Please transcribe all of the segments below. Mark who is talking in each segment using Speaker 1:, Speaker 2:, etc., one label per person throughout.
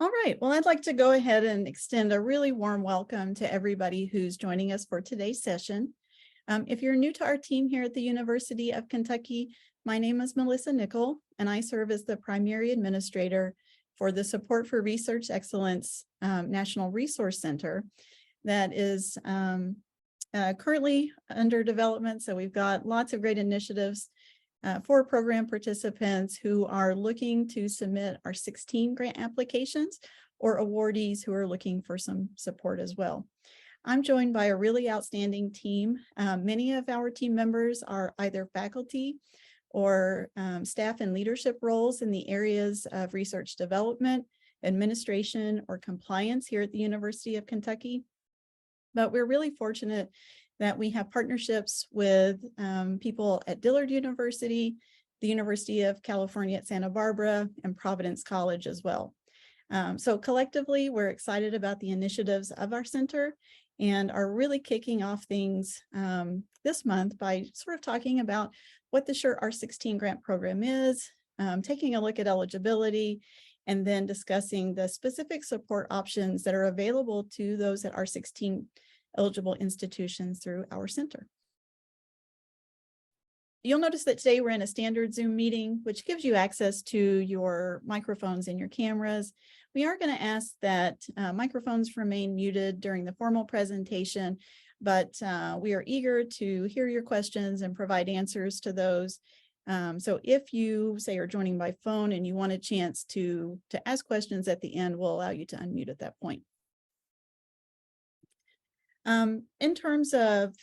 Speaker 1: All right, well, I'd like to go ahead and extend a really warm welcome to everybody who's joining us for today's session. If you're new to our team here at the University of Kentucky, my name is Melissa Nickell, and I serve as the primary administrator for the Support for Research Excellence National Resource Center that is currently under development. So we've got lots of great initiatives for program participants who are looking to submit our 16 grant applications or awardees who are looking for some support as well. I'm joined by a really outstanding team. Many of our team members are either faculty or staff and leadership roles in the areas of research development, administration, or compliance here at the University of Kentucky. But we're really fortunate that we have partnerships with people at Dillard University, the University of California at Santa Barbara, and Providence College as well. So collectively, we're excited about the initiatives of our center and are really kicking off things this month by sort of talking about what the SuRE R16 grant program is, taking a look at eligibility, and then discussing the specific support options that are available to those at R16 eligible institutions through our center. You'll notice that today we're in a standard Zoom meeting, which gives you access to your microphones and your cameras. We are going to ask that microphones remain muted during the formal presentation, but we are eager to hear your questions and provide answers to those. So if you say are joining by phone and you want a chance to ask questions at the end, we'll allow you to unmute at that point. In terms of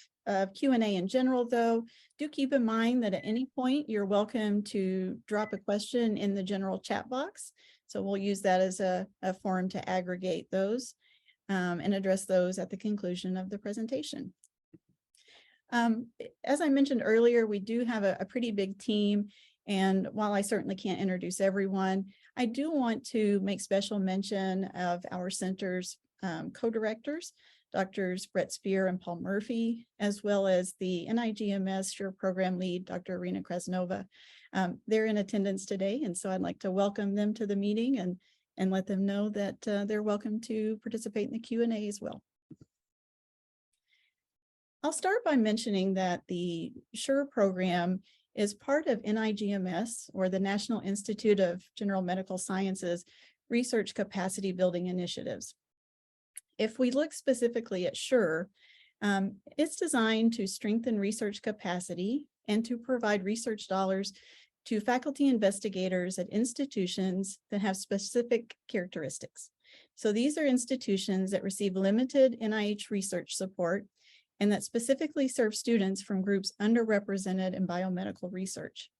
Speaker 1: Q&A in general, though, do keep in mind that at any point you're welcome to drop a question in the general chat box. So we'll use that as a forum to aggregate those and address those at the conclusion of the presentation. As I mentioned earlier, we do have a pretty big team, and while I certainly can't introduce everyone, I do want to make special mention of our center's co-directors, Drs. Brett Spear and Paul Murphy, as well as the NIGMS SuRE program lead, Dr. Irina Krasnova. They're in attendance today, and so I'd like to welcome them to the meeting and let them know that they're welcome to participate in the Q&A as well. I'll start by mentioning that the SuRE program is part of NIGMS, or the National Institute of General Medical Sciences, Research Capacity Building Initiatives. If we look specifically at SuRE, it's designed to strengthen research capacity and to provide research dollars to faculty investigators at institutions that have specific characteristics. So these are institutions that receive limited NIH research support and that specifically serve students from groups underrepresented in biomedical research.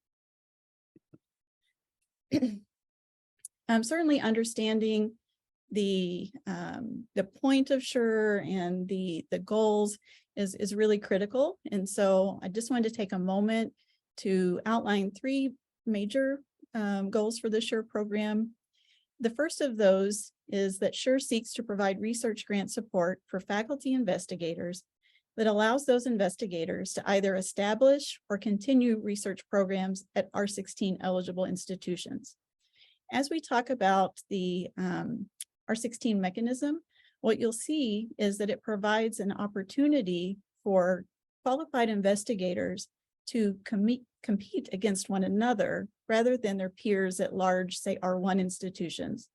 Speaker 1: Certainly understanding the point of SuRE and the goals is really critical. And so I just wanted to take a moment to outline three major goals for the SuRE program. The first of those is that SuRE seeks to provide research grant support for faculty investigators that allows those investigators to either establish or continue research programs at R16 eligible institutions. As we talk about the R16 mechanism, what you'll see is that it provides an opportunity for qualified investigators to compete against one another rather than their peers at large, say R1 institutions.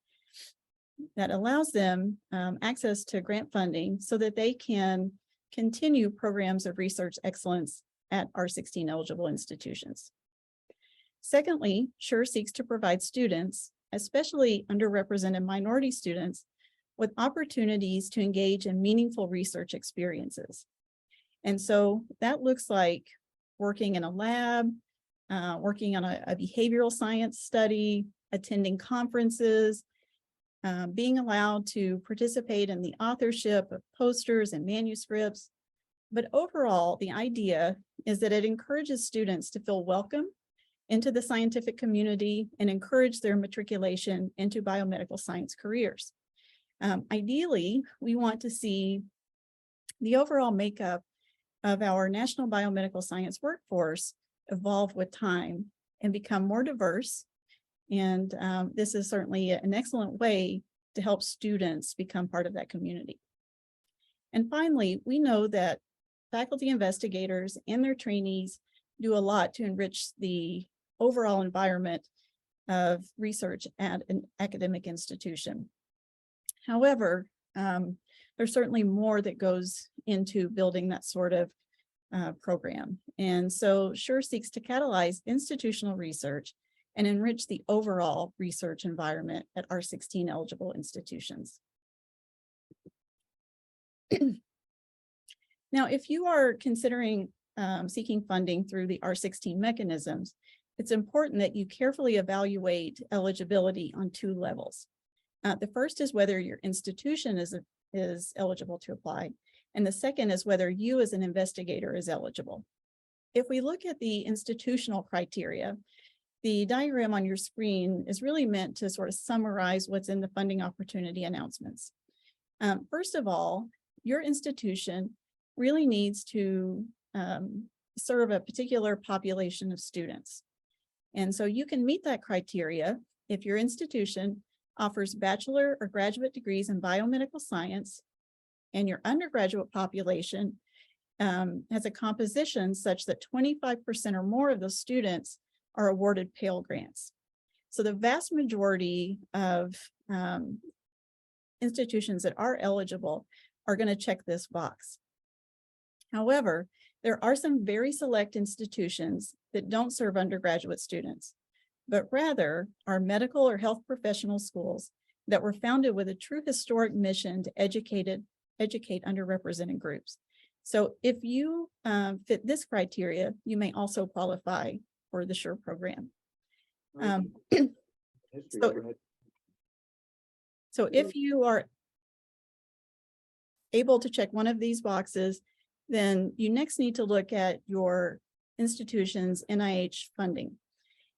Speaker 1: That allows them access to grant funding so that they can continue programs of research excellence at R16 eligible institutions. Secondly, SuRE seeks to provide students, especially underrepresented minority students, with opportunities to engage in meaningful research experiences. And so that looks like working in a lab, working on a behavioral science study, attending conferences, being allowed to participate in the authorship of posters and manuscripts. But overall, the idea is that it encourages students to feel welcome into the scientific community and encourage their matriculation into biomedical science careers. Ideally, we want to see the overall makeup of our national biomedical science workforce evolve with time and become more diverse. And this is certainly an excellent way to help students become part of that community. And finally, we know that faculty investigators and their trainees do a lot to enrich the overall environment of research at an academic institution. However, there's certainly more that goes into building that sort of program. And so SuRE seeks to catalyze institutional research and enrich the overall research environment at R16 eligible institutions. Now, if you are considering seeking funding through the R16 mechanisms, it's important that you carefully evaluate eligibility on two levels. The first is whether your institution is eligible to apply, and the second is whether you as an investigator is eligible. If we look at the institutional criteria, the diagram on your screen is really meant to sort of summarize what's in the funding opportunity announcements. First of all, your institution really needs to serve a particular population of students. And so you can meet that criteria if your institution offers bachelor or graduate degrees in biomedical science and your undergraduate population has a composition such that 25% or more of those students are awarded Pell Grants. So the vast majority of institutions that are eligible are going to check this box. However, there are some very select institutions that don't serve undergraduate students, but rather are medical or health professional schools that were founded with a true historic mission to educate underrepresented groups. So if you fit this criteria, you may also qualify for the SuRE program. So if you are able to check one of these boxes, then you next need to look at your institution's NIH funding.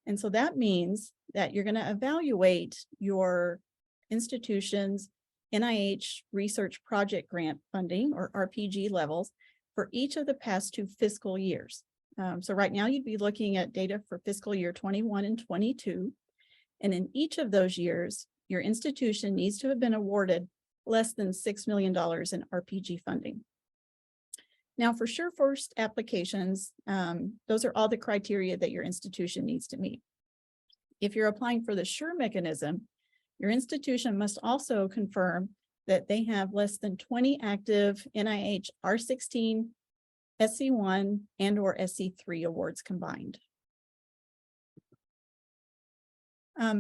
Speaker 1: And so that means that you're going to evaluate your institution's NIH research project grant funding, or RPG levels, for each of the past 2 fiscal years. So right now you'd be looking at data for fiscal year 21 and 22. And in each of those years, your institution needs to have been awarded less than $6 million in RPG funding. Now for SuRE-First applications, those are all the criteria that your institution needs to meet. If you're applying for the SuRE mechanism, your institution must also confirm that they have less than 20 active NIH R16, SC1, and or SC3 awards combined.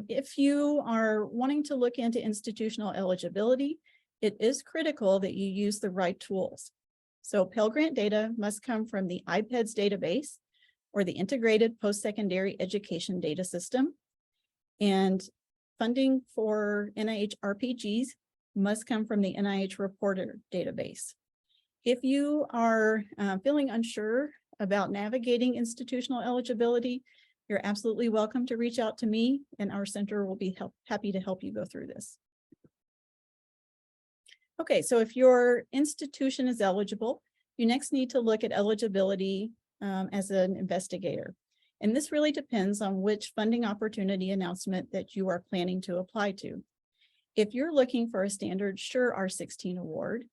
Speaker 1: If you are wanting to look into institutional eligibility, it is critical that you use the right tools. So Pell Grant data must come from the IPEDS database or the Integrated Post-Secondary Education Data System. And funding for NIH RPGs must come from the NIH Reporter database. If you are feeling unsure about navigating institutional eligibility, you're absolutely welcome to reach out to me, and our center will be happy to help you go through this. Okay, so if your institution is eligible, you next need to look at eligibility as an investigator. And this really depends on which funding opportunity announcement that you are planning to apply to. If you're looking for a standard SuRE R16 award,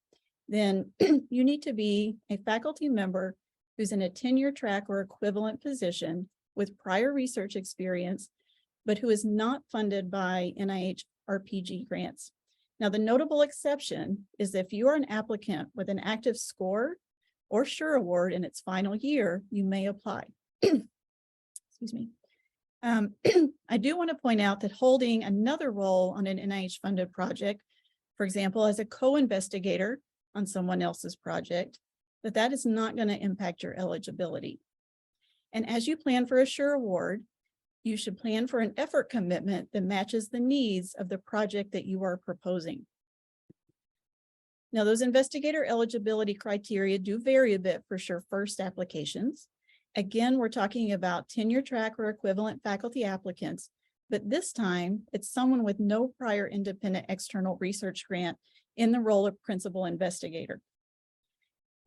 Speaker 1: then you need to be a faculty member who's in a tenure track or equivalent position with prior research experience, but who is not funded by NIH RPG grants. Now, the notable exception is if you are an applicant with an active SCORE or SuRE award in its final year, you may apply. Excuse me. I do want to point out that holding another role on an NIH-funded project, for example, as a co-investigator on someone else's project, that is not going to impact your eligibility. And as you plan for a SuRE award, you should plan for an effort commitment that matches the needs of the project that you are proposing. Now, those investigator eligibility criteria do vary a bit for SuRE-First applications. Again, we're talking about tenure track or equivalent faculty applicants, but this time it's someone with no prior independent external research grant in the role of principal investigator.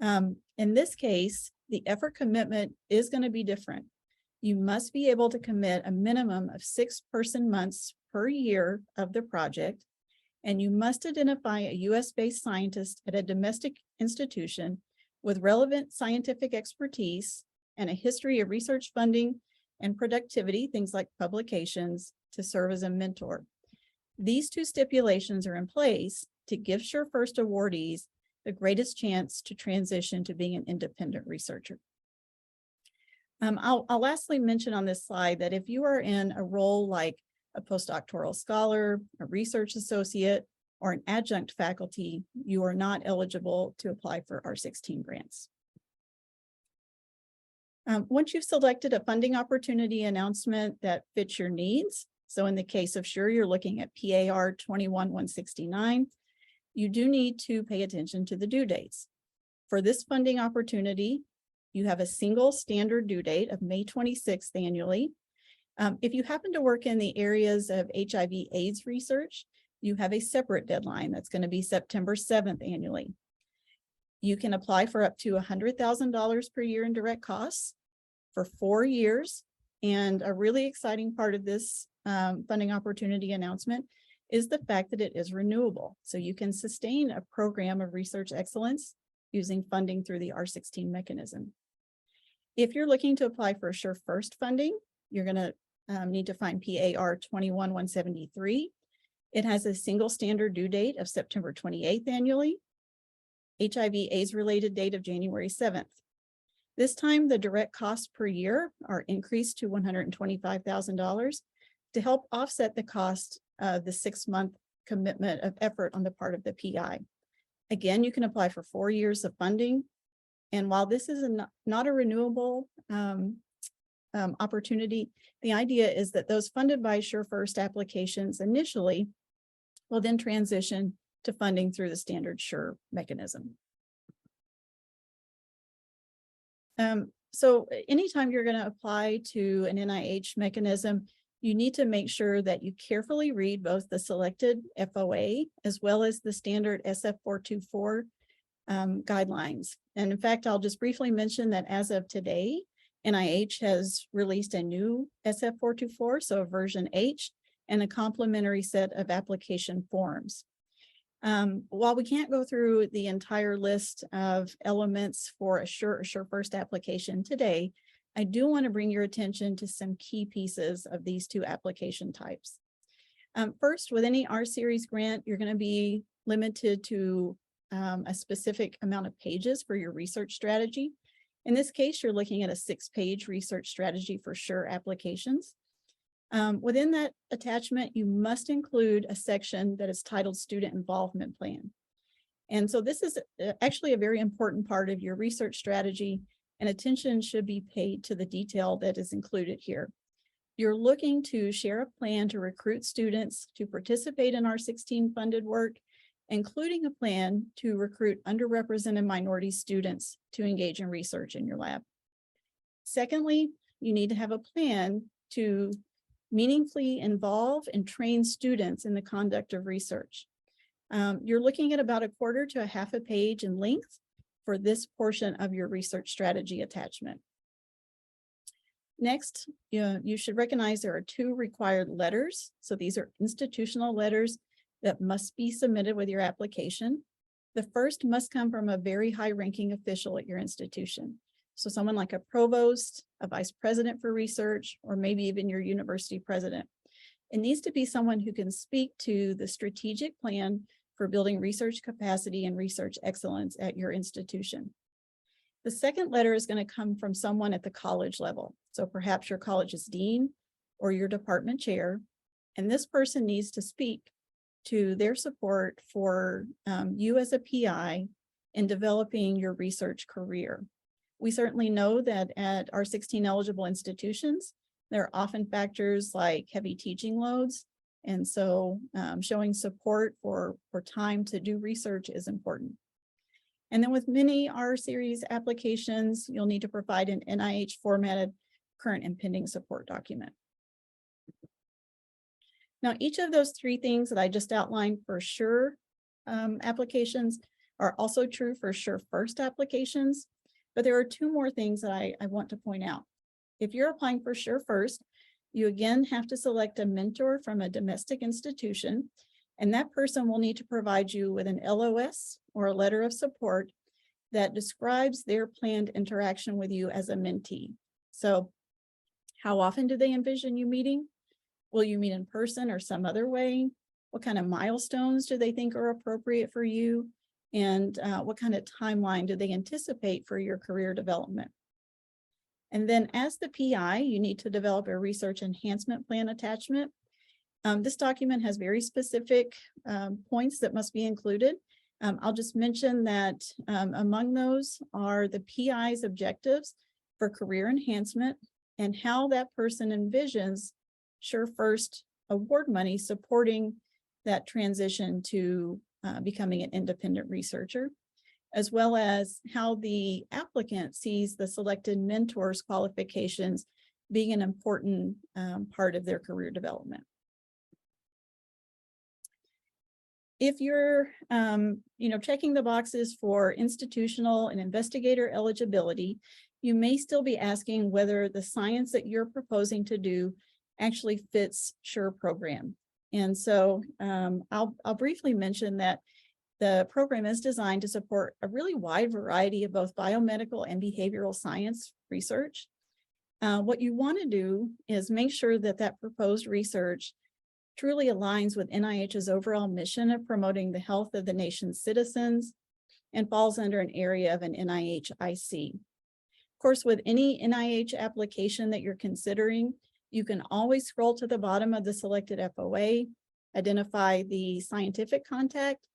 Speaker 1: In this case, the effort commitment is going to be different. You must be able to commit a minimum of 6 person months per year of the project, and you must identify a US-based scientist at a domestic institution with relevant scientific expertise and a history of research funding and productivity, things like publications, to serve as a mentor. These two stipulations are in place to give SuRE-First awardees the greatest chance to transition to being an independent researcher. I'll lastly mention on this slide that if you are in a role like a postdoctoral scholar, a research associate, or an adjunct faculty, you are not eligible to apply for R16 grants. Once you've selected a funding opportunity announcement that fits your needs, so in the case of SuRE, you're looking at PAR 21169, you do need to pay attention to the due dates. For this funding opportunity, you have a single standard due date of May 26th annually. If you happen to work in the areas of HIV/AIDS research, you have a separate deadline that's going to be September 7th annually. You can apply for up to $100,000 per year in direct costs for 4 years. And a really exciting part of this funding opportunity announcement is the fact that it is renewable. So you can sustain a program of research excellence using funding through the R16 mechanism. If you're looking to apply for SuRE-First funding, you're going to need to find PAR 21173. It has a single standard due date of September 28th annually, HIV/AIDS related date of January 7th. This time, the direct costs per year are increased to $125,000 to help offset the cost of the 6-month commitment of effort on the part of the PI. Again, you can apply for 4 years of funding. And while this is not a renewable opportunity, the idea is that those funded by SuRE-First applications initially will then transition to funding through the standard SuRE mechanism. So anytime you're going to apply to an NIH mechanism, you need to make sure that you carefully read both the selected FOA as well as the standard SF424 guidelines. And in fact, I'll just briefly mention that as of today, NIH has released a new SF424, so version H, and a complementary set of application forms. While we can't go through the entire list of elements for a SuRE or SuRE-First application today, I do want to bring your attention to some key pieces of these two application types. First, with any R-Series grant, you're going to be limited to a specific amount of pages for your research strategy. In this case, you're looking at a 6-page research strategy for SuRE applications. Within that attachment, you must include a section that is titled Student Involvement Plan. And so this is actually a very important part of your research strategy, and attention should be paid to the detail that is included here. You're looking to share a plan to recruit students to participate in R16 funded work, including a plan to recruit underrepresented minority students to engage in research in your lab. Secondly, you need to have a plan to meaningfully involve and train students in the conduct of research. You're looking at about 1/4 to 1/2 page in length for this portion of your research strategy attachment. Next, you should recognize there are 2 required letters. So these are institutional letters that must be submitted with your application. The first must come from a very high-ranking official at your institution. So someone like a provost, a vice president for research, or maybe even your university president. It needs to be someone who can speak to the strategic plan for building research capacity and research excellence at your institution. The second letter is going to come from someone at the college level. So perhaps your college's dean or your department chair, and this person needs to speak to their support for you as a PI in developing your research career. We certainly know that at R16 eligible institutions, there are often factors like heavy teaching loads. And so showing support for time to do research is important. And then with many R-Series applications, you'll need to provide an NIH formatted current and pending support document. Now, each of those 3 things that I just outlined for SuRE applications are also true for SuRE-First applications. But there are 2 more things that I want to point out. If you're applying for SuRE-First, you again have to select a mentor from a domestic institution. And that person will need to provide you with an LOS or a letter of support that describes their planned interaction with you as a mentee. So how often do they envision you meeting? Will you meet in person or some other way? What kind of milestones do they think are appropriate for you? And what kind of timeline do they anticipate for your career development? And then as the PI, you need to develop a research enhancement plan attachment. This document has very specific points that must be included. I'll just mention that among those are the PI's objectives for career enhancement and how that person envisions SuRE-First award money supporting that transition to becoming an independent researcher, as well as how the applicant sees the selected mentor's qualifications being an important part of their career development. If you're checking the boxes for institutional and investigator eligibility, you may still be asking whether the science that you're proposing to do actually fits SuRE program. And so I'll briefly mention that the program is designed to support a really wide variety of both biomedical and behavioral science research. What you want to do is make sure that that proposed research truly aligns with NIH's overall mission of promoting the health of the nation's citizens and falls under an area of an NIH IC. Of course, with any NIH application that you're considering, you can always scroll to the bottom of the selected FOA, identify the scientific contact,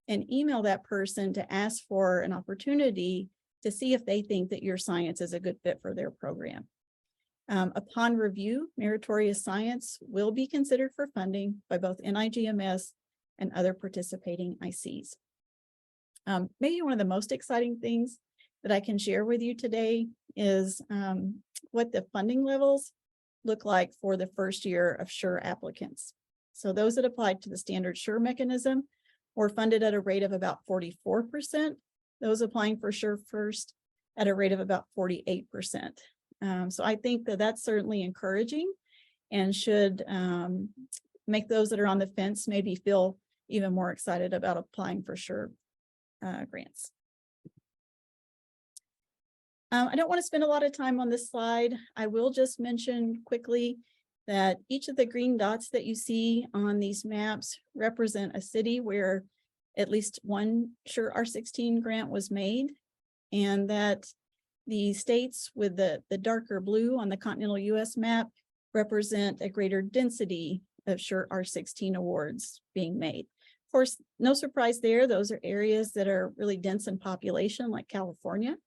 Speaker 1: and email that person to ask for an opportunity to see if they think that your science is a good fit for their program. Upon review, meritorious science will be considered for funding by both NIGMS and other participating ICs. Maybe one of the most exciting things that I can share with you today is what the funding levels look like for the first year of SuRE applicants. So those that applied to the standard SuRE mechanism were funded at a rate of about 44%. Those applying for SuRE-First at a rate of about 48%. So I think that that's certainly encouraging and should make those that are on the fence maybe feel even more excited about applying for SuRE grants. I don't want to spend a lot of time on this slide. I will just mention quickly that each of the green dots that you see on these maps represent a city where at least one SuRE R16 grant was made, and that the states with the darker blue on the continental US map represent a greater density of SuRE R16 awards being made. Of course, no surprise there, those are areas that are really dense in population like California.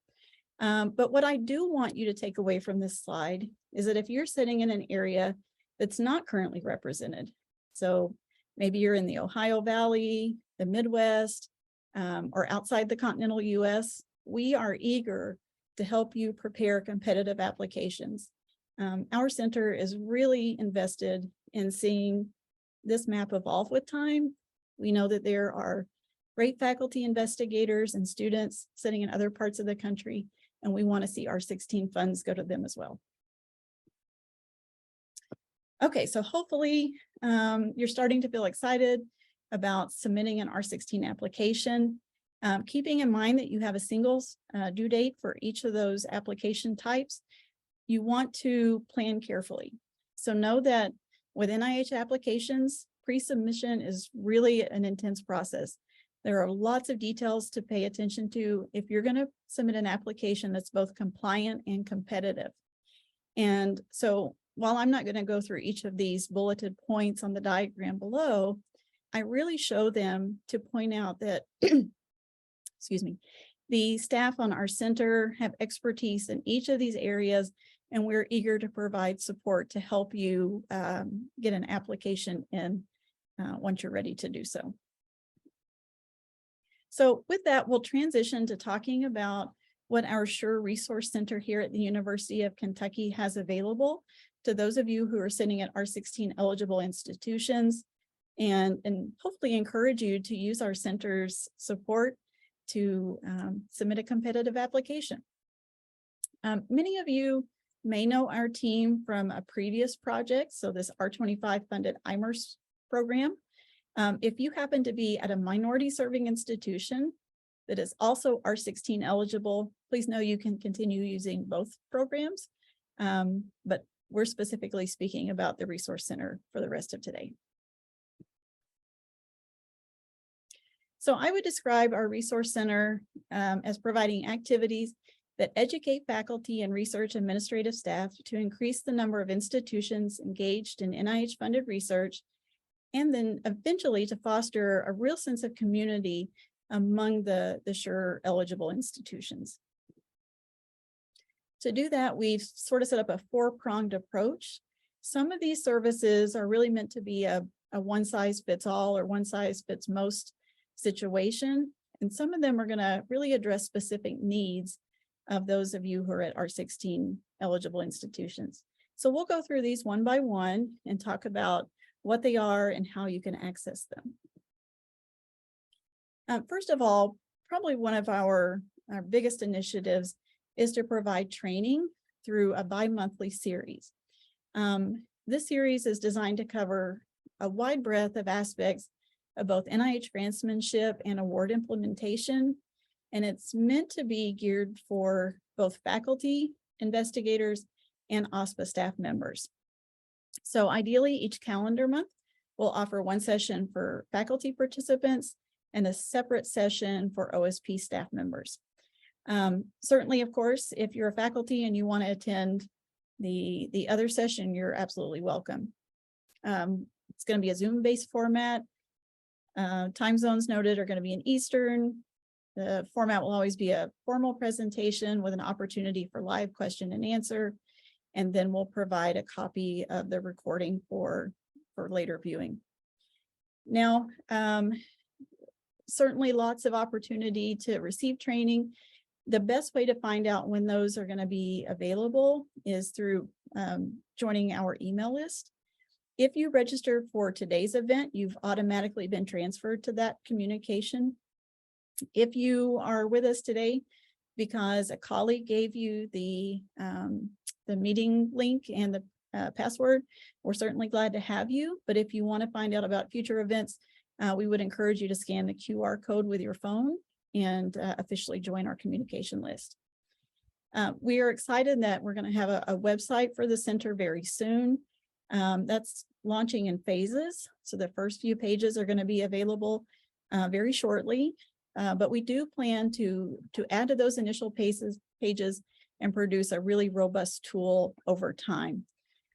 Speaker 1: But what I do want you to take away from this slide is that if you're sitting in an area that's not currently represented, so maybe you're in the Ohio Valley, the Midwest, or outside the continental US, we are eager to help you prepare competitive applications. Our center is really invested in seeing this map evolve with time. We know that there are great faculty investigators and students sitting in other parts of the country, and we want to see R16 funds go to them as well. Okay, so hopefully you're starting to feel excited about submitting an R16 application. Keeping in mind that you have a single due date for each of those application types, you want to plan carefully. So know that with NIH applications, pre-submission is really an intense process. There are lots of details to pay attention to if you're going to submit an application that's both compliant and competitive. And so while I'm not going to go through each of these bulleted points on the diagram below, I really show them to point out that excuse me, the staff on our center have expertise in each of these areas, and we're eager to provide support to help you get an application in once you're ready to do so. So with that, we'll transition to talking about what our SuRE Resource Center here at the University of Kentucky has available to those of you who are sitting at R16 eligible institutions, and hopefully encourage you to use our center's support to submit a competitive application. Many of you may know our team from a previous project, so this R25 funded IMERS program. If you happen to be at a minority serving institution that is also R16 eligible, please know you can continue using both programs, but we're specifically speaking about the Resource Center for the rest of today. So I would describe our Resource Center as providing activities that educate faculty and research administrative staff to increase the number of institutions engaged in NIH-funded research, and then eventually to foster a real sense of community among the SuRE eligible institutions. To do that, we've sort of set up a four-pronged approach. Some of these services are really meant to be a one-size-fits-all or one-size-fits-most situation, and some of them are going to really address specific needs of those of you who are at R16 eligible institutions. So we'll go through these one by one and talk about what they are and how you can access them. First of all, probably one of our biggest initiatives is to provide training through a bi-monthly series. This series is designed to cover a wide breadth of aspects of both NIH grantsmanship and award implementation, and it's meant to be geared for both faculty, investigators, and OSPA staff members. So ideally, each calendar month will offer one session for faculty participants and a separate session for OSP staff members. Certainly, of course, if you're a faculty and you want to attend the other session, you're absolutely welcome. It's going to be a Zoom-based format. Time zones noted are going to be in Eastern. The format will always be a formal presentation with an opportunity for live question and answer. And then we'll provide a copy of the recording for later viewing. Now, certainly lots of opportunity to receive training. The best way to find out when those are going to be available is through joining our email list. If you registered for today's event, you've automatically been transferred to that communication. If you are with us today because a colleague gave you the meeting link and the password, we're certainly glad to have you. But if you want to find out about future events, we would encourage you to scan the QR code with your phone and officially join our communication list. We are excited that we're going to have a website for the center very soon. That's launching in phases. So the first few pages are going to be available very shortly. But we do plan to add to those initial pages and produce a really robust tool over time.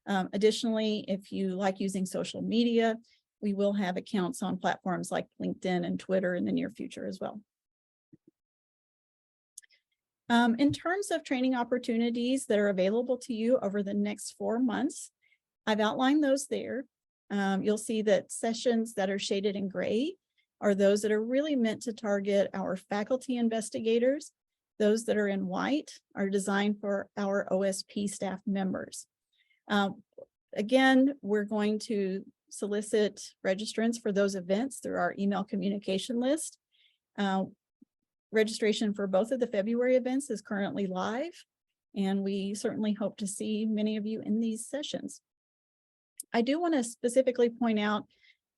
Speaker 1: Additionally, if you like using social media, we will have accounts on platforms like LinkedIn and Twitter in the near future as well. In terms of training opportunities that are available to you over the next 4 months, I've outlined those there. You'll see that sessions that are shaded in gray are those that are really meant to target our faculty investigators. Those that are in white are designed for our OSP staff members. Again, we're going to solicit registrants for those events through our email communication list. Registration for both of the February events is currently live, and we certainly hope to see many of you in these sessions. I do want to specifically point out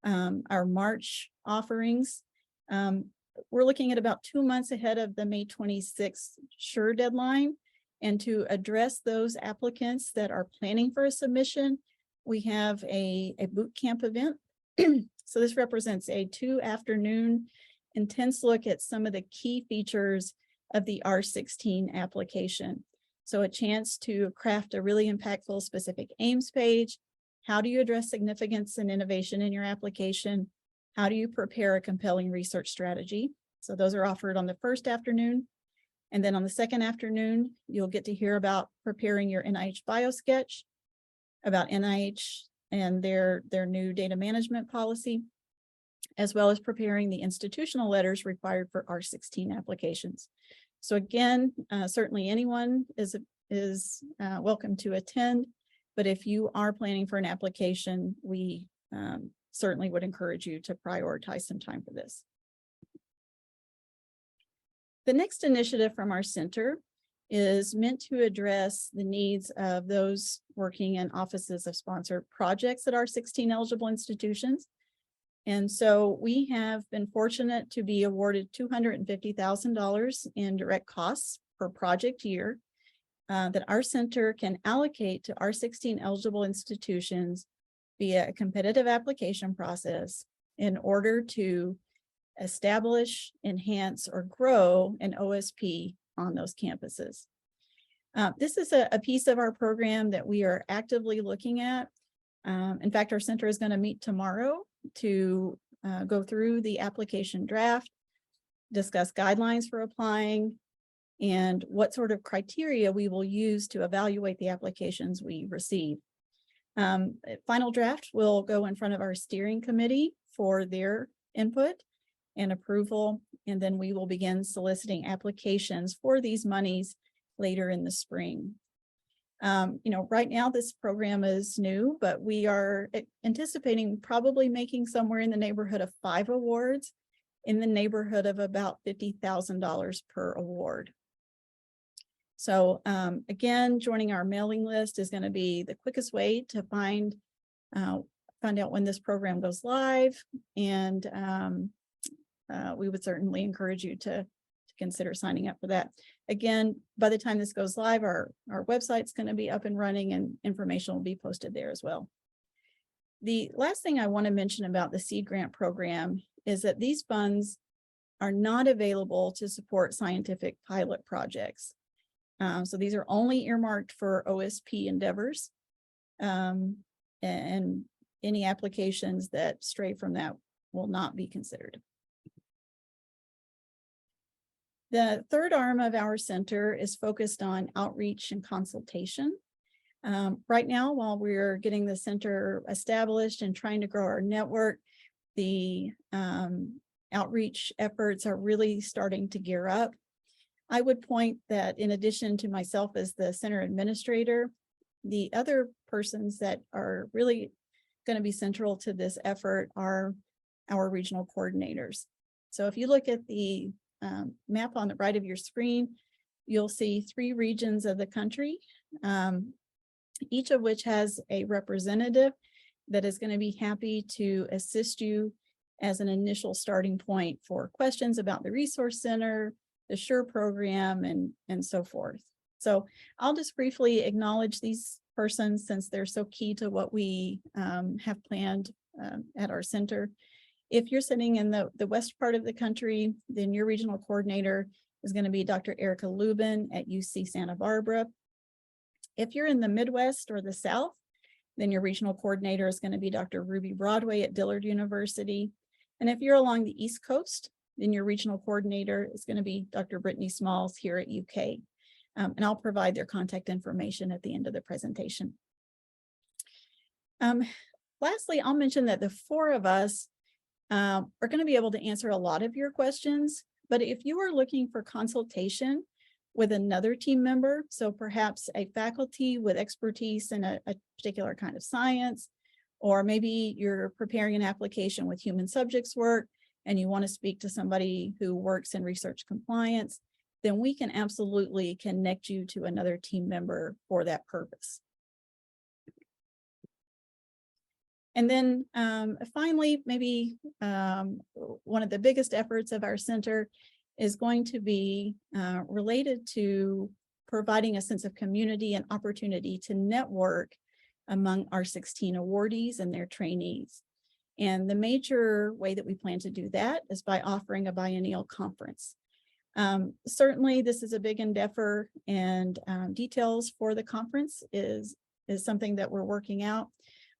Speaker 1: our March offerings. We're looking at about 2 months ahead of the May 26th SuRE deadline. And to address those applicants that are planning for a submission, we have a boot camp event. So this represents a 2-afternoon intense look at some of the key features of the R16 application. So a chance to craft a really impactful specific aims page. How do you address significance and innovation in your application? How do you prepare a compelling research strategy? So those are offered on the first afternoon. And then on the second afternoon, you'll get to hear about preparing your NIH BioSketch, about NIH and their new data management policy, as well as preparing the institutional letters required for R16 applications. So again, certainly anyone is welcome to attend, but if you are planning for an application, we certainly would encourage you to prioritize some time for this. The next initiative from our center is meant to address the needs of those working in offices of sponsored projects at R16 eligible institutions. And so we have been fortunate to be awarded $250,000 in direct costs per project year that our center can allocate to R16 eligible institutions via a competitive application process in order to establish, enhance, or grow an OSP on those campuses. This is a piece of our program that we are actively looking at. In fact, our center is going to meet tomorrow to go through the application draft, discuss guidelines for applying, and what sort of criteria we will use to evaluate the applications we receive. Final draft will go in front of our steering committee for their input and approval, and then we will begin soliciting applications for these monies later in the spring. Right now this program is new, but we are anticipating probably making somewhere in the neighborhood of 5 awards in the neighborhood of about $50,000 per award. So again, joining our mailing list is going to be the quickest way to find out when this program goes live, and we would certainly encourage you to consider signing up for that. Again, by the time this goes live, our website's going to be up and running and information will be posted there as well. The last thing I want to mention about the seed grant program is that these funds are not available to support scientific pilot projects. So these are only earmarked for OSP endeavors, and any applications that stray from that will not be considered. The third arm of our center is focused on outreach and consultation. Right now, while we're getting the center established and trying to grow our network, the outreach efforts are really starting to gear up. I would point that in addition to myself as the center administrator, the other persons that are really going to be central to this effort are our regional coordinators. So if you look at the map on the right of your screen, you'll see 3 regions of the country, each of which has a representative that is going to be happy to assist you as an initial starting point for questions about the Resource Center, the SuRE program, and so forth. So I'll just briefly acknowledge these persons since they're so key to what we have planned at our center. If you're sitting in the west part of the country, then your regional coordinator is going to be Dr. Erica Lubin at UC Santa Barbara. If you're in the Midwest or the South, then your regional coordinator is going to be Dr. Ruby Broadway at Dillard University. And if you're along the East Coast, then your regional coordinator is going to be Dr. Brittany Smalls here at UK. And I'll provide their contact information at the end of the presentation. Lastly, I'll mention that the 4 of us are going to be able to answer a lot of your questions, but if you are looking for consultation with another team member, so perhaps a faculty with expertise in a particular kind of science, or maybe you're preparing an application with human subjects work and you want to speak to somebody who works in research compliance, then we can absolutely connect you to another team member for that purpose. And then finally, maybe one of the biggest efforts of our center is going to be related to providing a sense of community and opportunity to network among our 16 awardees and their trainees. And the major way that we plan to do that is by offering a biennial conference. Certainly, this is a big endeavor, and details for the conference is something that we're working out.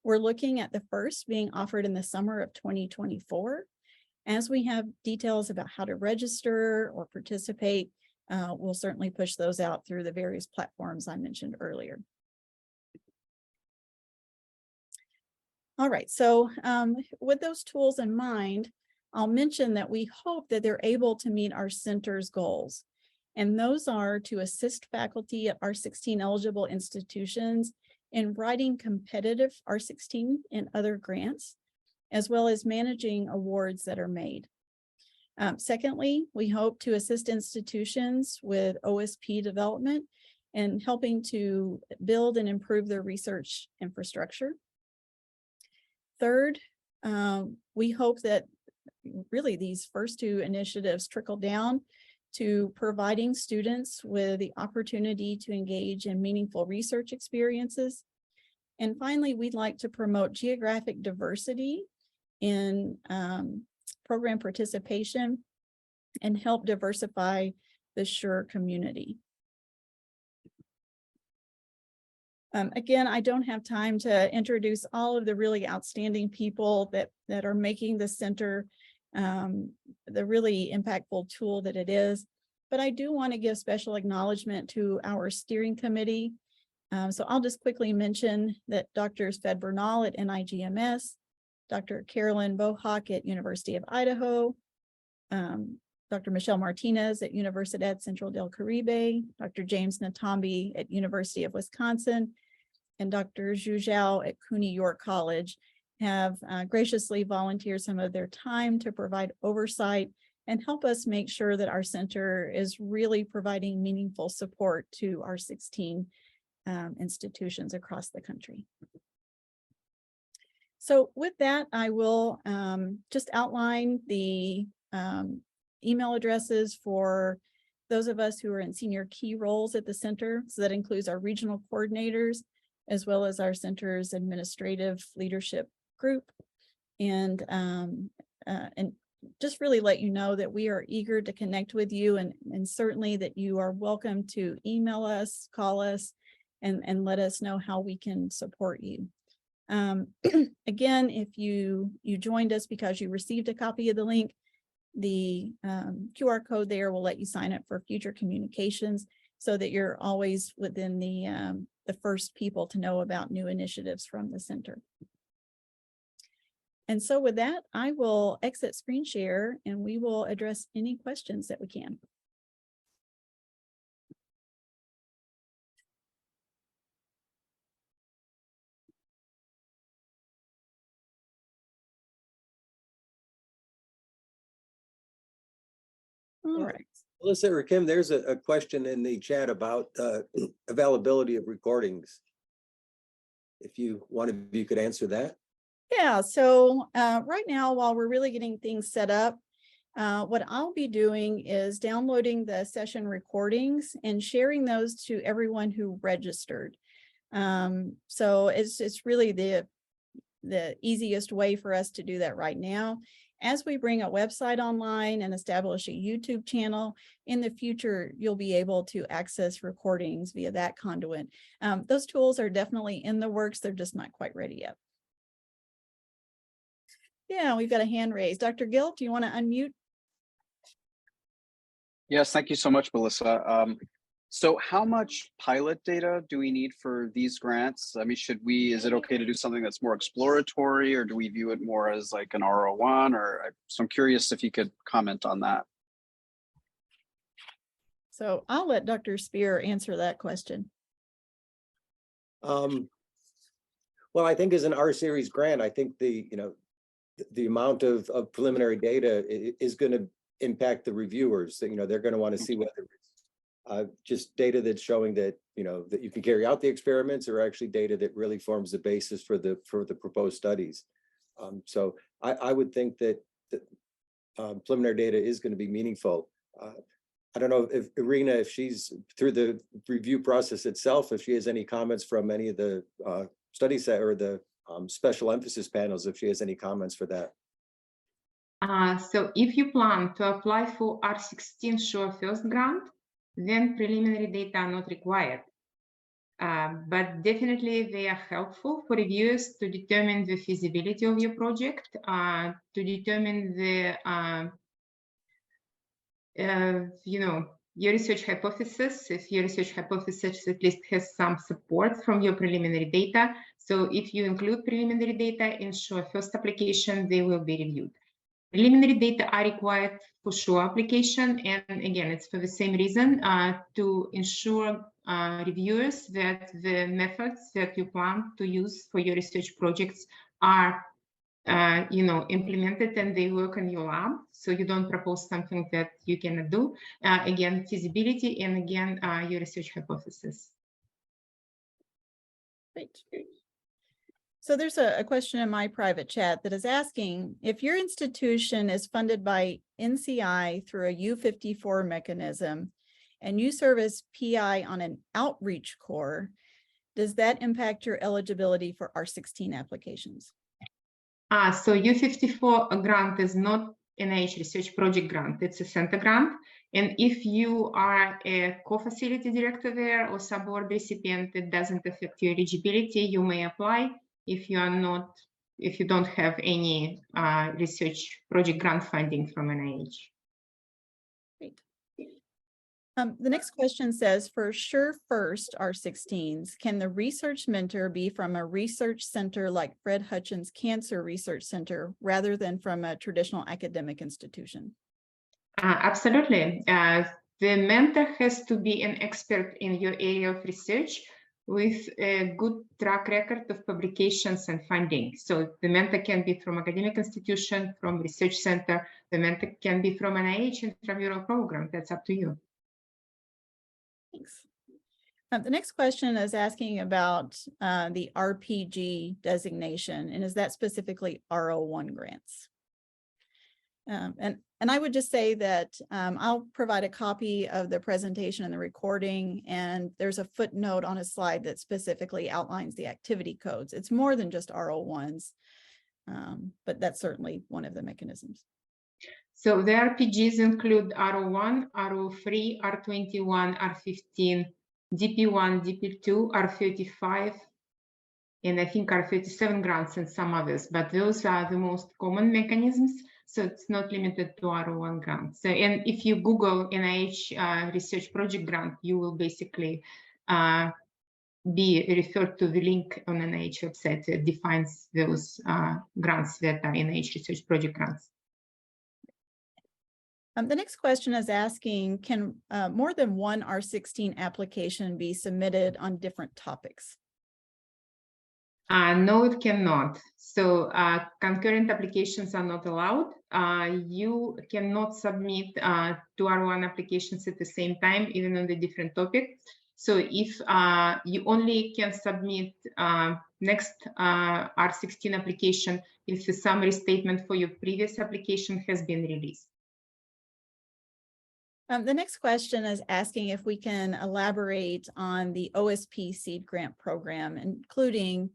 Speaker 1: We're looking at the first being offered in the summer of 2024. As we have details about how to register or participate, we'll certainly push those out through the various platforms I mentioned earlier. All right, so with those tools in mind, I'll mention that we hope that they're able to meet our center's goals. And those are to assist faculty at R16 eligible institutions in writing competitive R16 and other grants, as well as managing awards that are made. Secondly, we hope to assist institutions with OSP development and helping to build and improve their research infrastructure. Third, We hope that really these first two initiatives trickle down to providing students with the opportunity to engage in meaningful research experiences. And finally, we'd like to promote geographic diversity in program participation and help diversify the SuRE community. Again, I don't have time to introduce all of the really outstanding people that are making the center the really impactful tool that it is. But I do want to give special acknowledgement to our steering committee. So I'll just quickly mention that Dr. Sven Bernal at NIGMS, Dr. Carolyn Bohawk at University of Idaho, Dr. Michelle Martinez at Universidad Central del Caribe, Dr. James Natambi at University of Wisconsin, and Dr. Zhu Zhao at CUNY York College have graciously volunteered some of their time to provide oversight and help us make sure that our center is really providing meaningful support to our 16 institutions across the country. So with that, I will just outline the email addresses for those of us who are in senior key roles at the center. So that includes our regional coordinators, as well as our center's administrative leadership group. And just really let you know that we are eager to connect with you, and certainly that you are welcome to email us, call us, and let us know how we can support you. Again, if you joined us because you received a copy of the link, the QR code there will let you sign up for future communications so that you're always within the first people to know about new initiatives from the center. And so with that, I will exit screen share and we will address any questions that we can. All right.
Speaker 2: Melissa or Kim, there's a question in the chat about availability of recordings. If you wanted, you could answer that.
Speaker 1: Yeah, so right now, while we're really getting things set up, what I'll be doing is downloading the session recordings and sharing those to everyone who registered. So it's really the easiest way for us to do that right now. As we bring a website online and establish a YouTube channel, in the future, you'll be able to access recordings via that conduit. Those tools are definitely in the works. They're just not quite ready yet. Yeah, we've got a hand raised. Dr. Gill, do you want to unmute?
Speaker 3: Yes, thank you so much, Melissa. So how much pilot data do we need for these grants? I mean, is it okay to do something that's more exploratory, or do we view it more as like an R01? So I'm curious if you could comment on that.
Speaker 1: So I'll let Dr. Spear answer that question.
Speaker 2: Well, I think as an R-Series grant, I think the amount of preliminary data is going to impact the reviewers. They're going to want to see whether it's just data that's showing that that you can carry out the experiments, or actually data that really forms the basis for the proposed studies. So I would think that preliminary data is going to be meaningful. I don't know if Irina, if she's through the review process itself, if she has any comments from any of the study set or the special emphasis panels, if she has any comments for that.
Speaker 4: So if you plan to apply for R16 SuRE-First grant, then preliminary data are not required. But definitely they are helpful for reviewers to determine the feasibility of your project, to determine the, your research hypothesis, if your research hypothesis at least has some support from your preliminary data. So if you include preliminary data in SuRE-First application, they will be reviewed. Preliminary data are required for SuRE application, and again, it's for the same reason, to ensure reviewers that the methods that you plan to use for your research projects are implemented and they work in your lab, so you don't propose something that you cannot do. Again, feasibility, and again, your research hypothesis.
Speaker 1: Great. So there's a question in my private chat that is asking if your institution is funded by NCI through a U54 mechanism and you serve as PI on an outreach core, does that impact your eligibility for R16 applications?
Speaker 4: So U54 grant is not NIH research project grant, it's a center grant. And if you are a co-facility director there or subaward recipient, it doesn't affect your eligibility. You may apply if you are not, if you don't have any research project grant funding from NIH.
Speaker 1: Great. The next question says, for SuRE-First R16s, can the research mentor be from a research center like Fred Hutchins Cancer Research Center rather than from a traditional academic institution?
Speaker 4: Absolutely. The mentor has to be an expert in your area of research with a good track record of publications and funding. So the mentor can be from academic institution, from research center. The mentor can be from NIH and from your program. That's up to you.
Speaker 1: Thanks. The next question is asking about the RPG designation, and is that specifically R01 grants? And I would just say that I'll provide a copy of the presentation and the recording, and there's a footnote on a slide that specifically outlines the activity codes. It's more than just R01s, but that's certainly one of the mechanisms.
Speaker 4: So the RPGs include R01, R03, R21, R15, DP1, DP2, R35, and I think R37 grants and some others, but those are the most common mechanisms. So it's not limited to R01 grants. So, and if you Google NIH research project grant, you will basically be referred to the link on NIH website that defines those grants that are NIH research project grants.
Speaker 1: The next question is asking, can more than one R16 application be submitted on different topics?
Speaker 4: No, it cannot. So concurrent applications are not allowed. You cannot submit two R1 applications at the same time, even on the different topics. So if you only can submit next R16 application if the summary statement for your previous application has been released.
Speaker 1: The next question is asking if we can elaborate on the OSP seed grant program, including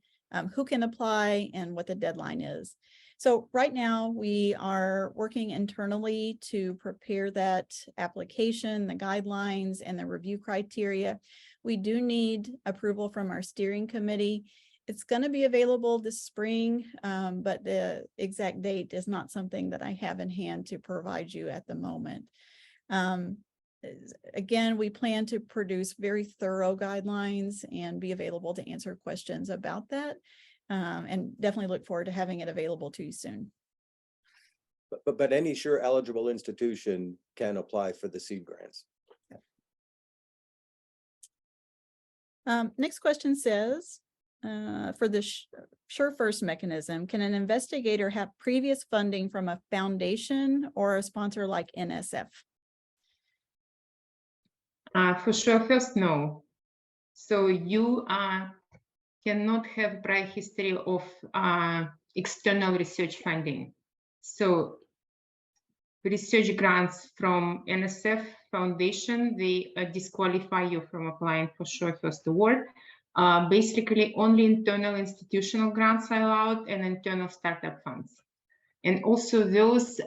Speaker 1: who can apply and what the deadline is. So right now we are working internally to prepare that application, the guidelines, and the review criteria. We do need approval from our steering committee. It's going to be available this spring, but the exact date is not something that I have in hand to provide you at the moment. Again, we plan to produce very thorough guidelines and be available to answer questions about that, and definitely look forward to having it available to you soon.
Speaker 2: But any SuRE eligible institution can apply for the seed grants.
Speaker 1: Next question says, for the SuRE-First mechanism, can an investigator have previous funding from a foundation or a sponsor like NSF?
Speaker 4: For SuRE-First, no. So you cannot have prior history of external research funding. So research grants from NSF Foundation, they disqualify you from applying for SuRE-First award. Basically, only internal institutional grants are allowed and internal startup funds. And also those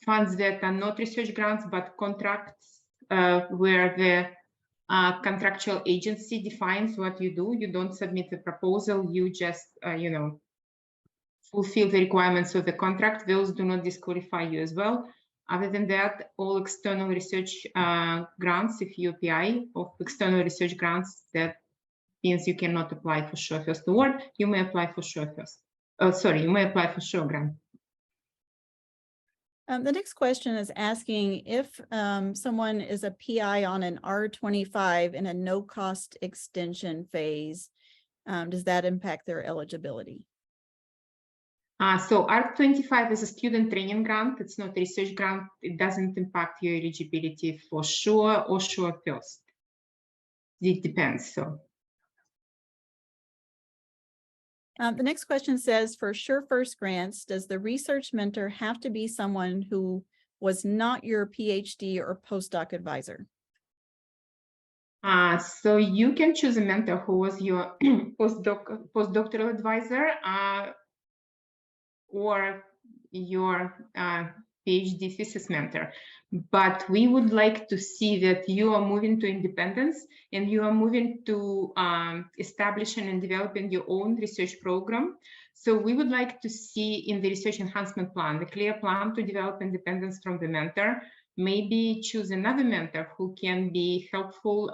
Speaker 4: funds that are not research grants, but contracts where the contractual agency defines what you do. You don't submit a proposal, you just, fulfill the requirements of the contract. Those do not disqualify you as well. Other than that, all external research grants, if you apply of external research grants, that means you cannot apply for SuRE-First award. You may apply for SuRE-First. You may apply for SuRE grant.
Speaker 1: The next question is asking if someone is a PI on an R25 in a no-cost extension phase, does that impact their eligibility?
Speaker 4: So R25 is a student training grant. It's not a research grant. It doesn't impact your eligibility for SuRE or SuRE-First. It depends. So.
Speaker 1: The next question says, for SuRE-First grants, does the research mentor have to be someone who was not your PhD or postdoc advisor?
Speaker 4: So you can choose a mentor who was your postdoctoral advisor or your PhD thesis mentor. But we would like to see that you are moving to independence and you are moving to establishing and developing your own research program. So we would like to see in the research enhancement plan, the clear plan to develop independence from the mentor. Maybe choose another mentor who can be helpful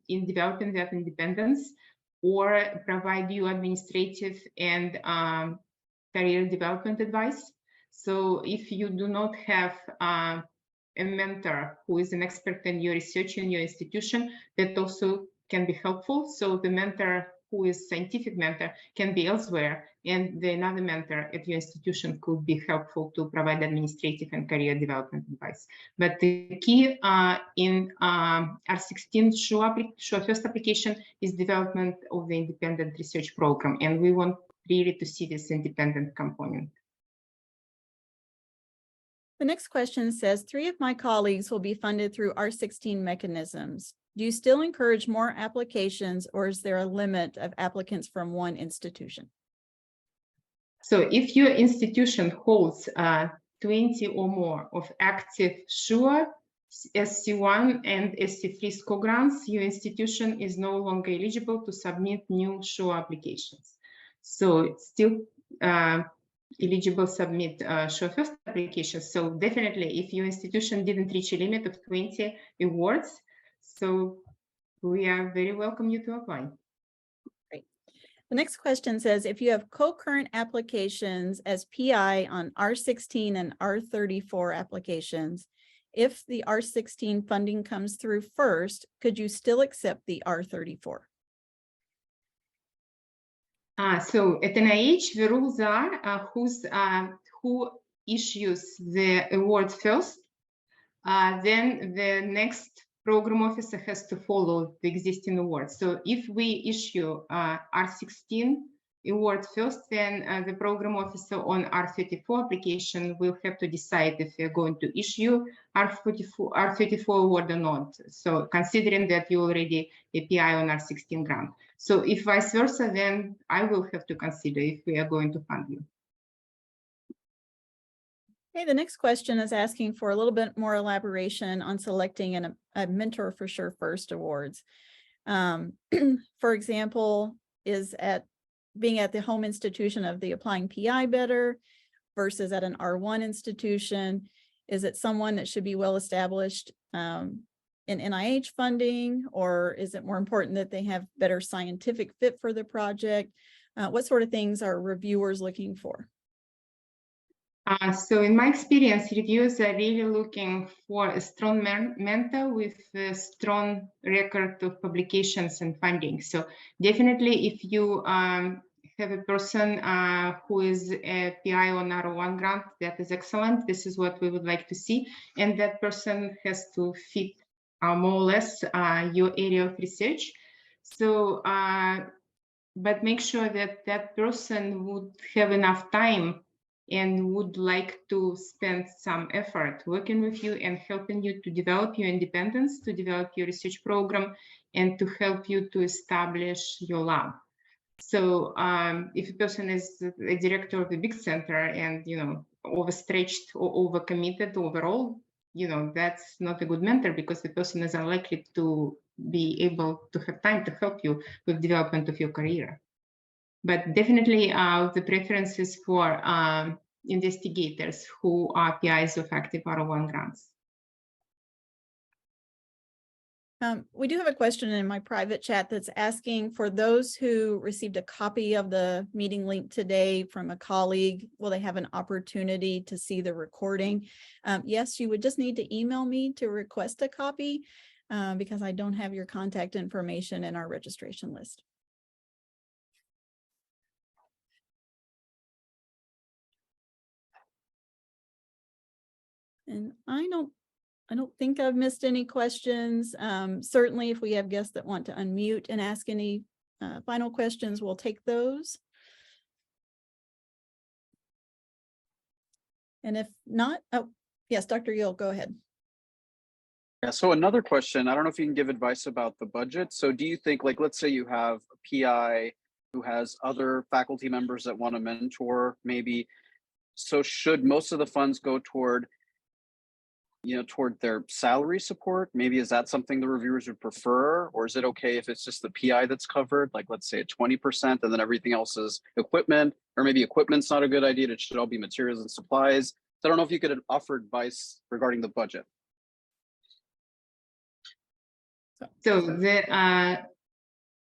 Speaker 4: in developing that independence, or provide you administrative and career development advice. So if you do not have a mentor who is an expert in your research in your institution, that also can be helpful. So the mentor who is scientific mentor can be elsewhere, and another mentor at your institution could be helpful to provide administrative and career development advice. But the key in R16 SuRE-First application is development of the independent research program, and we want really to see this independent component.
Speaker 1: The next question says, 3 of my colleagues will be funded through R16 mechanisms. Do you still encourage more applications, or is there a limit of applicants from one institution?
Speaker 4: So if your institution holds 20 or more of active SuRE, SC1 and SC3 SCO grants, your institution is no longer eligible to submit new SuRE applications. So it's still eligible submit SuRE-First applications. So definitely, if your institution didn't reach a limit of 20 awards, so we are very welcome you to apply.
Speaker 1: Great. The next question says, if you have co-current applications as PI on R16 and R34 applications, if the R16 funding comes through first, could you still accept the R34?
Speaker 4: So at NIH, the rules are who issues the award first, then the next program officer has to follow the existing award. So if we issue R16 award first, then the program officer on R34 application will have to decide if they're going to issue R34 award or not. So considering that you already a PI on R16 grant. So if vice versa, then I will have to consider if we are going to fund you.
Speaker 1: Okay, the next question is asking for a little bit more elaboration on selecting a mentor for SuRE-First awards. For example, is being at the home institution of the applying PI better versus at an R1 institution? Is it someone that should be well established in NIH funding, or is it more important that they have better scientific fit for the project? What sort of things are reviewers looking for?
Speaker 4: So in my experience, reviewers are really looking for a strong mentor with a strong record of publications and funding. So definitely if you have a person who is a PI on R1 grant, that is excellent. This is what we would like to see. And that person has to fit more or less your area of research. So, but make sure that that person would have enough time and would like to spend some effort working with you and helping you to develop your independence, to develop your research program, and to help you to establish your lab. So if a person is a director of a big center and, you know, overstretched or overcommitted overall, you know, that's not a good mentor, because the person is unlikely to be able to have time to help you with development of your career. But definitely the preference is for investigators who are PIs of active R1 grants.
Speaker 1: We do have a question in my private chat that's asking, for those who received a copy of the meeting link today from a colleague, will they have an opportunity to see the recording? Yes, you would just need to email me to request a copy because I don't have your contact information in our registration list. And I don't think I've missed any questions. Certainly, if we have guests that want to unmute and ask any final questions, we'll take those. And if not, oh, yes, Dr. Gill, go ahead.
Speaker 3: Yeah, so another question, I don't know if you can give advice about the budget. So do you think, like, let's say you have a PI who has other faculty members that want to mentor, maybe, so should most of the funds go toward, toward their salary support? Maybe is that something the reviewers would prefer? Or is it okay if it's just the PI that's covered, like let's say at 20% and then everything else is equipment, or maybe equipment's not a good idea, it should all be materials and supplies. So I don't know if you could offer advice regarding the budget.
Speaker 4: So the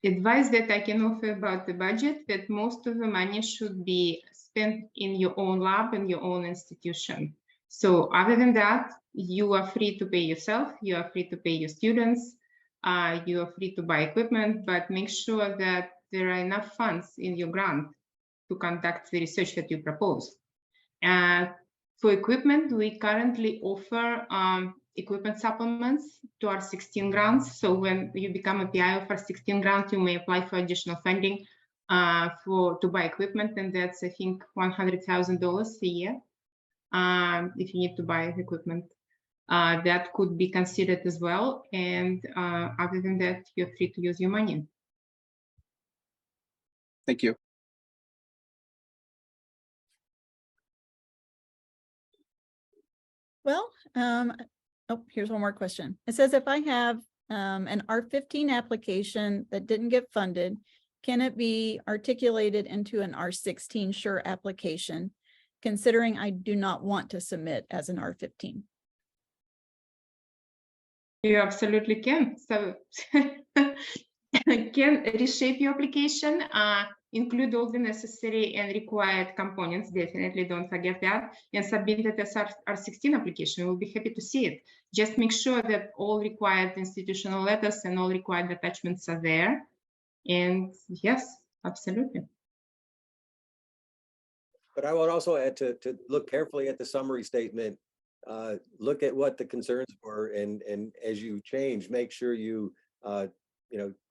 Speaker 4: advice that I can offer about the budget, that most of the money should be spent in your own lab and your own institution. So other than that, you are free to pay yourself, you are free to pay your students, you are free to buy equipment, but make sure that there are enough funds in your grant to conduct the research that you propose. For equipment, we currently offer equipment supplements to our R16 grants. So when you become a PI of R16 grant, you may apply for additional funding to buy equipment, and that's, I think, $100,000 a year if you need to buy equipment. That could be considered as well. And other than that, you're free to use your money.
Speaker 3: Thank you.
Speaker 1: Well, oh, here's one more question. It says, if I have an R15 application that didn't get funded, can it be articulated into an R16 SuRE application, considering I do not want to submit as an R15?
Speaker 4: You absolutely can. So can reshape your application, include all the necessary and required components. Definitely don't forget that, and submit it as R16 application. We'll be happy to see it. Just make sure that all required institutional letters and all required attachments are there. And yes, absolutely.
Speaker 2: But I would also add to look carefully at the summary statement, look at what the concerns were, and as you change, make sure you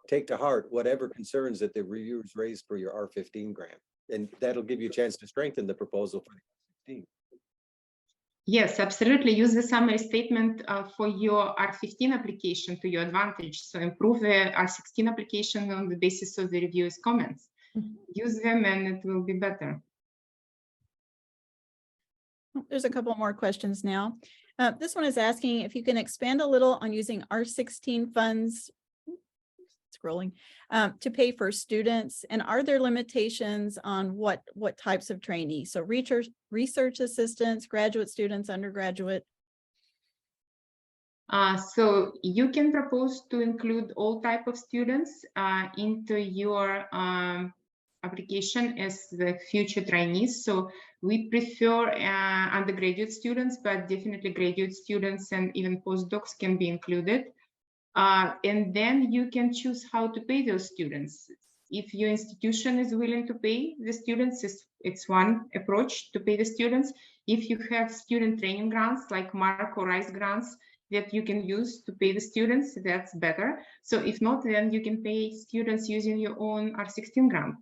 Speaker 2: take to heart whatever concerns that the reviewers raised for your R15 grant, and that'll give you a chance to strengthen the proposal for the R16.
Speaker 4: Yes, absolutely. Use the summary statement for your R15 application to your advantage. So improve the R16 application on the basis of the reviewers' comments. Mm-hmm. Use them and it will be better.
Speaker 1: There's a couple more questions now. This one is asking if you can expand a little on using R16 funds, scrolling, to pay for students, and are there limitations on what types of trainees? So research assistants, graduate students, undergraduate?
Speaker 4: So you can propose to include all type of students into your application as the future trainees. So we prefer undergraduate students, but definitely graduate students and even postdocs can be included. And then you can choose how to pay those students. If your institution is willing to pay the students, it's one approach to pay the students. If you have student training grants like MARC or RISE grants that you can use to pay the students, that's better. So if not, then you can pay students using your own R16 grant.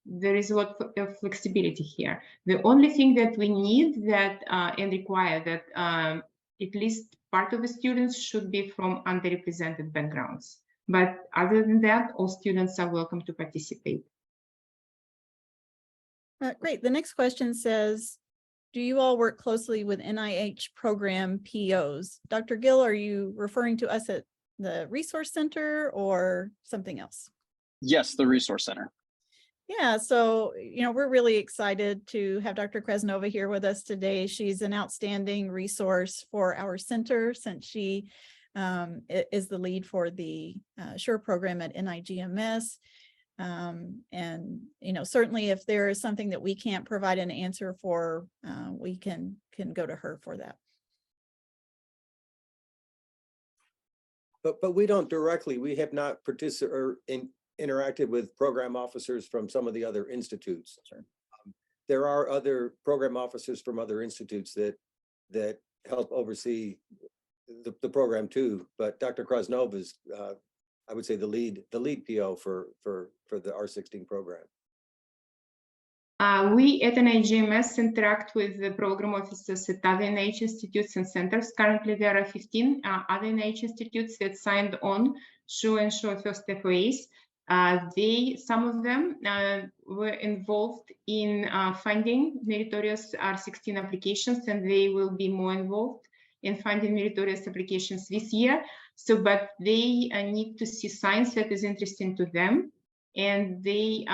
Speaker 4: There is a lot of flexibility here. The only thing that we need that and require that at least part of the students should be from underrepresented backgrounds. But other than that, all students are welcome to participate.
Speaker 1: Great. The next question says, do you all work closely with NIH program POs? Dr. Gill, are you referring to us at the Resource Center or something else?
Speaker 3: Yes, the Resource Center.
Speaker 1: Yeah, so, we're really excited to have Dr. Krasnova here with us today. She's an outstanding resource for our center since she is the lead for the SuRE program at NIGMS. And, certainly if there is something that we can't provide an answer for, we can go to her for that.
Speaker 2: But we don't directly, we have not interacted with program officers from some of the other institutes. Sure. There are other program officers from other institutes that help oversee the program too, but Dr. Krasnova is, I would say, the lead PO for the R16 program.
Speaker 4: We at NIGMS interact with the program officers at other NIH institutes and centers. Currently, there are 15 other NIH institutes that signed on SuRE and SuRE-First FOAs. Some of them were involved in funding meritorious R16 applications, and they will be more involved in funding meritorious applications this year. So, but they need to see science that is interesting to them, and they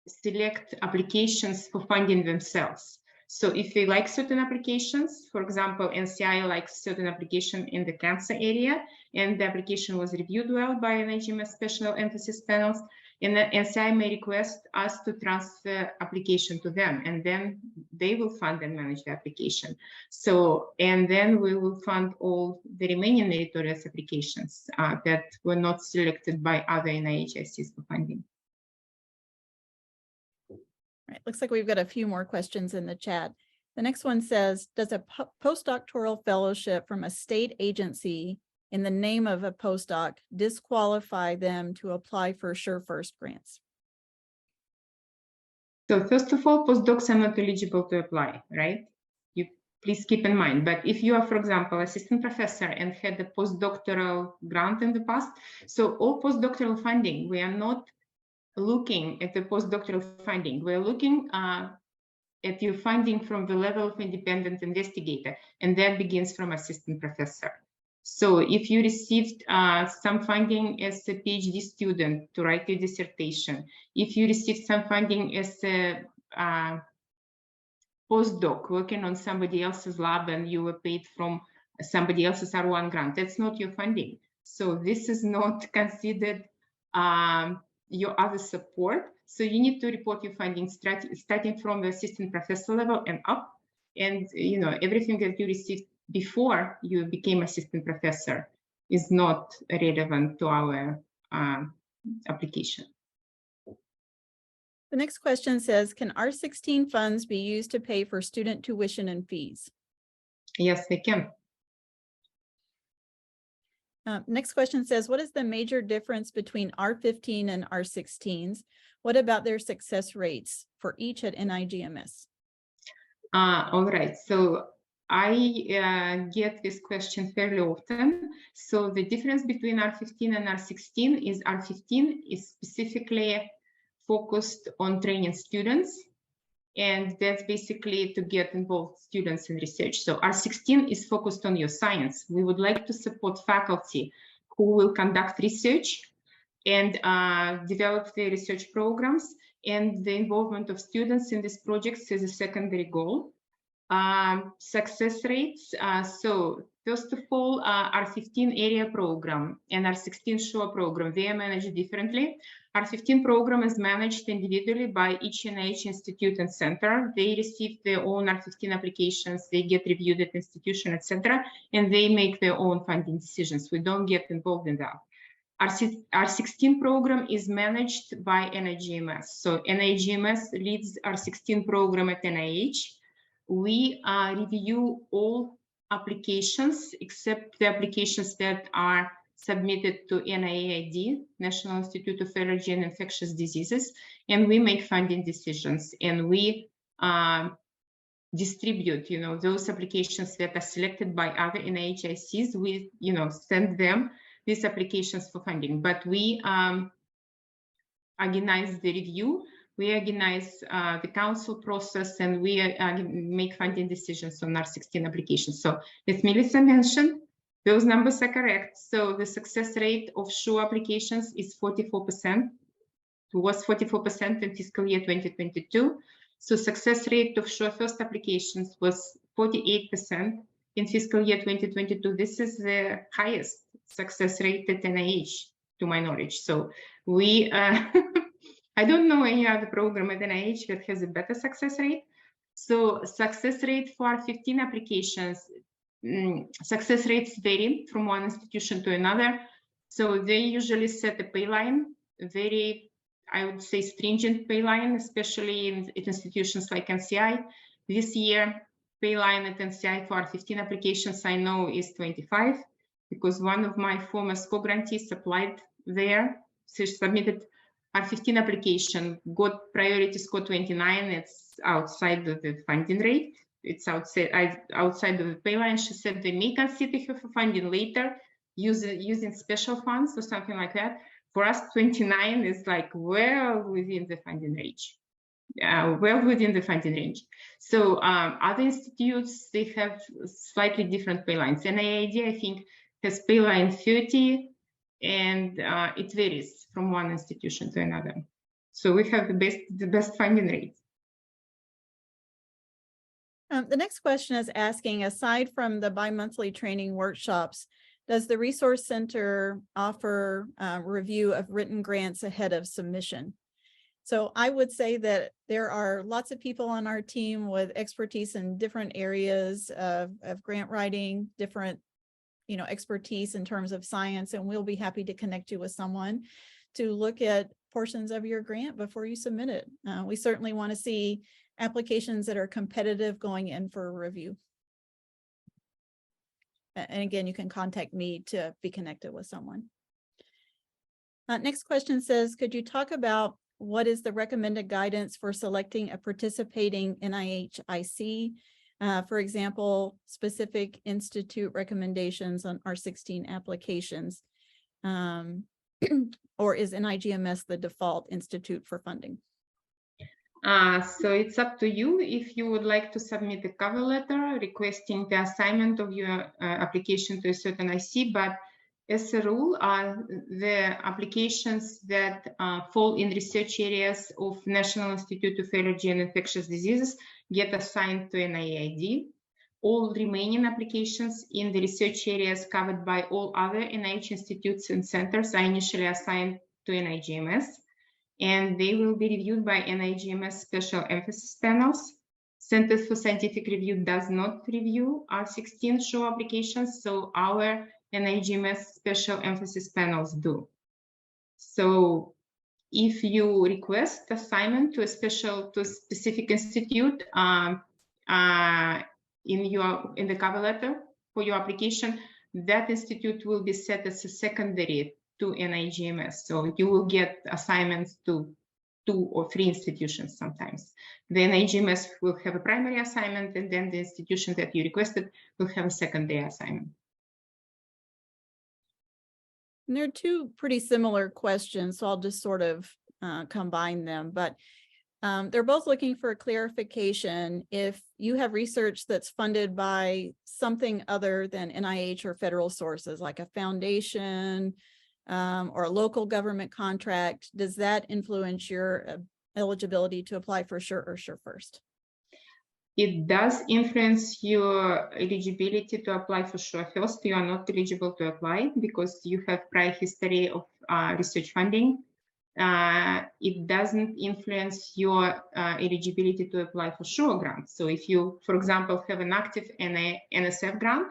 Speaker 4: select applications for funding themselves. So if they like certain applications, for example, NCI likes certain application in the cancer area, and the application was reviewed well by NIGMS special emphasis panels, and the NCI may request us to transfer application to them, and then they will fund and manage the application. So, and then we will fund all the remaining meritorious applications that were not selected by other NIHs for funding.
Speaker 1: Right, looks like we've got a few more questions in the chat. The next one says, does a postdoctoral fellowship from a state agency in the name of a postdoc disqualify them to apply for SuRE-First grants?
Speaker 4: So first of all, postdocs are not eligible to apply, right? You please keep in mind. But if you are, for example, assistant professor and had a postdoctoral grant in the past, so all postdoctoral funding, we are not looking at the postdoctoral funding. We're looking at your funding from the level of independent investigator, and that begins from assistant professor. So if you received some funding as a PhD student to write your dissertation, if you received some funding as a postdoc working on somebody else's lab and you were paid from somebody else's R1 grant, that's not your funding. So this is not considered your other support. So you need to report your findings starting from the assistant professor level and up, and you know, everything that you received before you became assistant professor is not relevant to our application.
Speaker 1: The next question says, can R16 funds be used to pay for student tuition and fees?
Speaker 4: Yes, they can.
Speaker 1: Next question says, what is the major difference between R15 and R16s? What about their success rates for each at NIGMS?
Speaker 4: All right, so I get this question fairly often. So the difference between R15 and R16 is R15 is specifically focused on training students, and that's basically to get involved students in research. So R16 is focused on your science. We would like to support faculty who will conduct research and develop their research programs, and the involvement of students in these projects is a secondary goal. Success rates, so first of all, R15 area program and R16 SuRE program, they are managed differently. R15 program is managed individually by each NIH institute and center. They receive their own R15 applications, they get reviewed at institution, etc., and they make their own funding decisions. We don't get involved in that. R16 program is managed by NIGMS. So NIGMS leads R16 program at NIH. We review all applications except the applications that are submitted to NIAID, National Institute of Allergy and Infectious Diseases, and we make funding decisions, and we distribute, you know, those applications that are selected by other NIHICs. We, you know, send them these applications for funding, but we organize the review. We organize the council process, and we make funding decisions on R16 applications. So as Melissa mentioned, those numbers are correct. So the success rate of SuRE applications is 44%. It was 44% in fiscal year 2022. So success rate of SuRE-First applications was 48% in fiscal year 2022. This is the highest success rate at NIH, to my knowledge. So we I don't know any other program at NIH that has a better success rate. So success rate for R15 applications, success rates vary from one institution to another. So they usually set a pay line, very, I would say, stringent pay line, especially in institutions like NCI. This year, pay line at NCI for R15 applications, I know, is 25, because one of my former co-grantees applied there. She submitted R15 application got priority score 29. It's outside of the funding rate. It's outside of the pay line. She said they may consider her for funding later using special funds or something like that. For us, 29 is like well within the funding range. So other institutes, they have slightly different pay lines. NIH, I think, has pay line 30, and it varies from one institution to another. So we have the best funding rates.
Speaker 1: The next question is asking, aside from the bi-monthly training workshops, does the Resource Center offer review of written grants ahead of submission? So I would say that there are lots of people on our team with expertise in different areas of grant writing, different, expertise in terms of science, and we'll be happy to connect you with someone to look at portions of your grant before you submit it. We certainly want to see applications that are competitive going in for a review. And again, you can contact me to be connected with someone. Next question says, could you talk about what is the recommended guidance for selecting a participating NIH IC? For example, specific institute recommendations on R16 applications, or is NIGMS the default institute for funding?
Speaker 4: So it's up to you if you would like to submit a cover letter requesting the assignment of your application to a certain IC, but as a rule, the applications that fall in research areas of National Institute of Allergy and Infectious Diseases get assigned to NIAID. All remaining applications in the research areas covered by all other NIH institutes and centers are initially assigned to NIGMS, and they will be reviewed by NIGMS special emphasis panels. Centers for Scientific Review does not review R16 SuRE applications, so our NIGMS special emphasis panels do. So if you request assignment to a specific institute in the cover letter for your application, that institute will be set as a secondary to NIGMS. So you will get assignments to 2 or 3 institutions sometimes. The NIGMS will have a primary assignment, and then the institution that you requested will have a secondary assignment.
Speaker 1: And there are 2 pretty similar questions, so I'll just sort of combine them, but they're both looking for a clarification. If you have research that's funded by something other than NIH or federal sources, like a foundation or a local government contract, does that influence your eligibility to apply for SuRE or SuRe-First?
Speaker 4: It does influence your eligibility to apply for SuRe-First. You are not eligible to apply because you have prior history of research funding. It doesn't influence your eligibility to apply for SuRE grants. So if you, for example, have an active NSF grant,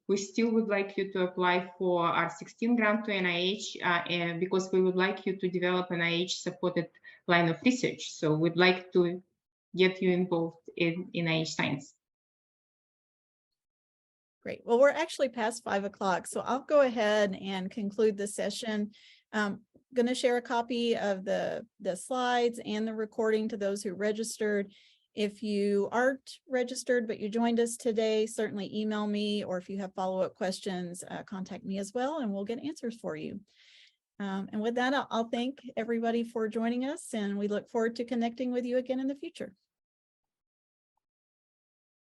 Speaker 4: we still would like you to apply for R16 grant to NIH because we would like you to develop an NIH-supported line of research. So we'd like to get you involved in NIH science.
Speaker 1: Great. Well, we're actually past 5 o'clock, so I'll go ahead and conclude the session. I'm going to share a copy of the slides and the recording to those who registered. If you aren't registered, but you joined us today, certainly email me, or if you have follow-up questions, contact me as well, and we'll get answers for you. And with that, I'll thank everybody for joining us, and we look forward to connecting with you again in the future.